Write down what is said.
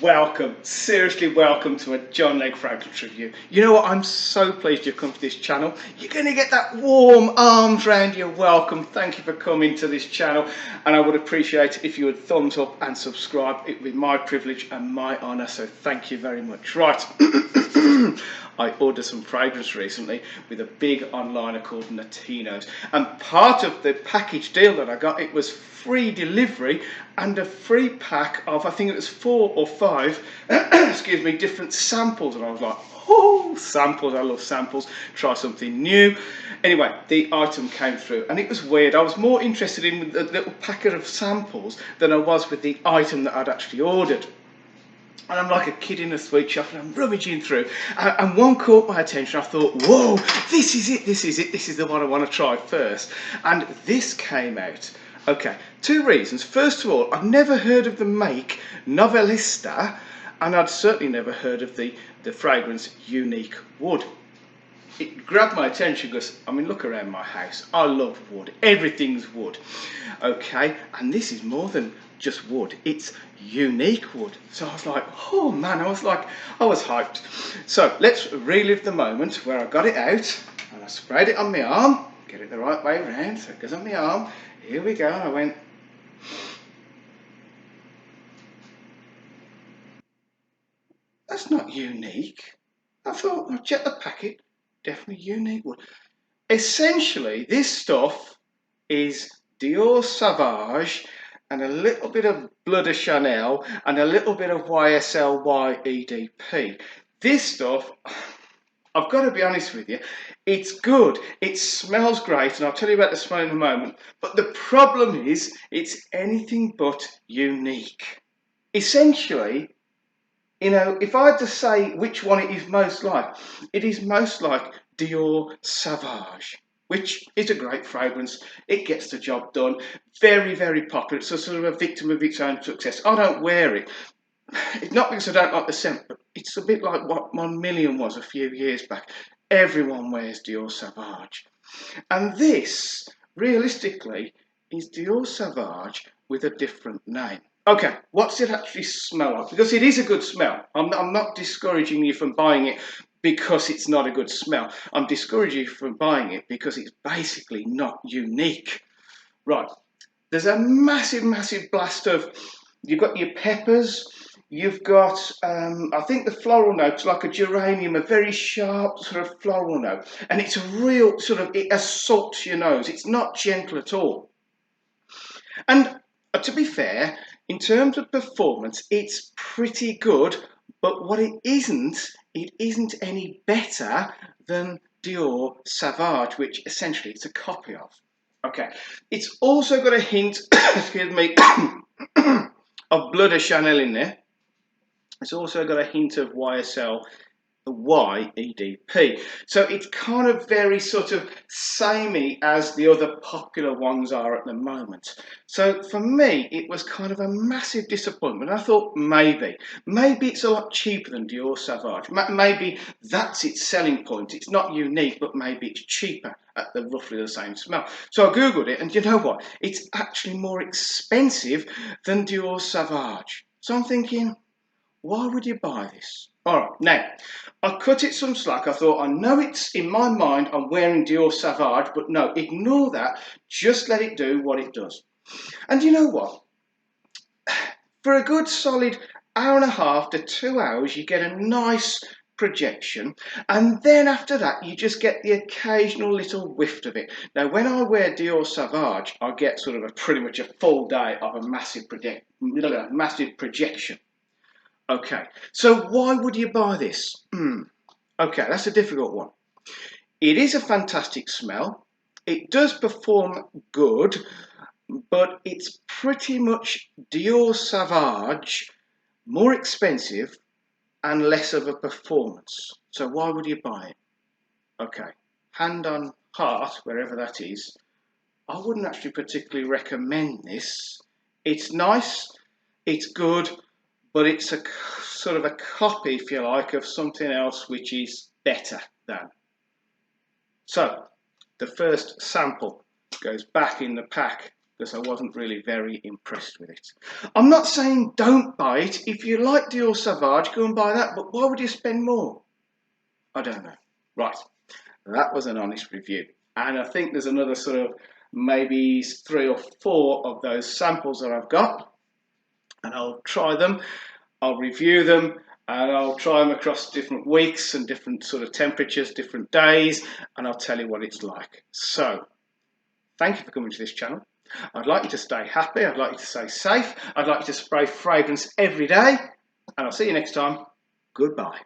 Welcome, seriously welcome to a John Legg fragrance review. You know what, I'm so pleased you've come to this channel. You're going to get that warm arms round you. Welcome, thank you for coming to this channel, and I would appreciate it if you would thumbs up and subscribe. It would be my privilege and my honour, so thank you very much. Right, I ordered some fragrance recently with a big onliner called Natinos, and part of the package deal that I got, it was free delivery and a free pack of, I think it was 4 or 5 excuse me, different samples, and I was like, oh, samples, I love samples, try something new. Anyway, the item came through and it was weird. I was more interested in the little packet of samples than I was with the item that I'd actually ordered. And I'm like a kid in a sweet shop, and I'm rummaging through, and one caught my attention. I thought, whoa, this is it, this is the one I want to try first. And this came out. Okay, 2 reasons. First of all, I've never heard of the make Novellista, and I'd certainly never heard of the fragrance Unique Wood. It grabbed my attention because, I mean, look around my house. I love wood. Everything's wood. Okay, and this is more than just wood. It's unique wood. So I was like, oh man, I was hyped. So let's relive the moment where I got it out and I sprayed it on my arm. Get it the right way around so it goes on my arm. Here we go. And I went, that's not unique. I thought, I'll check the packet. Definitely unique wood. Essentially, this stuff is Dior Sauvage and a little bit of Blood de Chanel and a little bit of YSL EDP. This stuff, I've got to be honest with you, it's good, it smells great, and I'll tell you about the smell in a moment, but the problem is it's anything but unique. Essentially, you know, if I had to say which one it is most like, it is most like Dior Sauvage, which is a great fragrance. It gets the job done. Very, very popular. It's a sort of a victim of its own success. I don't wear it. It's not because I don't like the scent, but it's a bit like what 1 Million was a few years back. Everyone wears Dior Sauvage. And this, realistically, is Dior Sauvage with a different name. Okay, what's it actually smell like? Because it is a good smell. I'm not discouraging you from buying it because it's not a good smell. I'm discouraging you from buying it because it's basically not unique. Right, there's a massive, massive blast of, you've got your peppers, you've got, I think the floral note's like a geranium, a very sharp sort of floral note. And it's a real sort of, it assaults your nose. It's not gentle at all. And to be fair, in terms of performance, it's pretty good, but what it isn't any better than Dior Sauvage, which essentially it's a copy of. Okay, it's also got a hint, excuse me, of Blood de Chanel in there. It's also got a hint of YSL, the YEDP. So it's kind of very sort of samey as the other popular ones are at the moment. So for me, it was kind of a massive disappointment. I thought maybe it's a lot cheaper than Dior Sauvage. Maybe that's its selling point. It's not unique, but maybe it's cheaper at roughly the same smell. So I Googled it, and you know what? It's actually more expensive than Dior Sauvage. So I'm thinking, why would you buy this? All right, now, I cut it some slack. I thought, I know it's, in my mind, I'm wearing Dior Sauvage, but no, ignore that. Just let it do what it does. And you know what? For a good solid hour and a half to 2 hours, you get a nice projection, and then after that you just get the occasional little whiff of it. Now when I wear Dior Sauvage, I get sort of pretty much a full day of a massive projection. Okay, so why would you buy this? Okay, that's a difficult one. It is a fantastic smell. It does perform good, but it's pretty much Dior Sauvage, more expensive and less of a performance. So why would you buy it? Okay, hand on heart, wherever that is, I wouldn't actually particularly recommend this. It's nice, it's good, but it's a sort of a copy, if you like, of something else which is better than. So the first sample goes back in the pack, because I wasn't really very impressed with it. I'm not saying don't buy it. If you like Dior Sauvage, go and buy that, but why would you spend more? I don't know. Right, that was an honest review. And I think there's another sort of maybe 3 or 4 of those samples that I've got, and I'll try them, I'll review them, and I'll try them across different weeks and different sort of temperatures, different days, and I'll tell you what it's like. So, thank you for coming to this channel. I'd like you to stay happy, I'd like you to stay safe, I'd like you to spray fragrance every day, and I'll see you next time. Goodbye.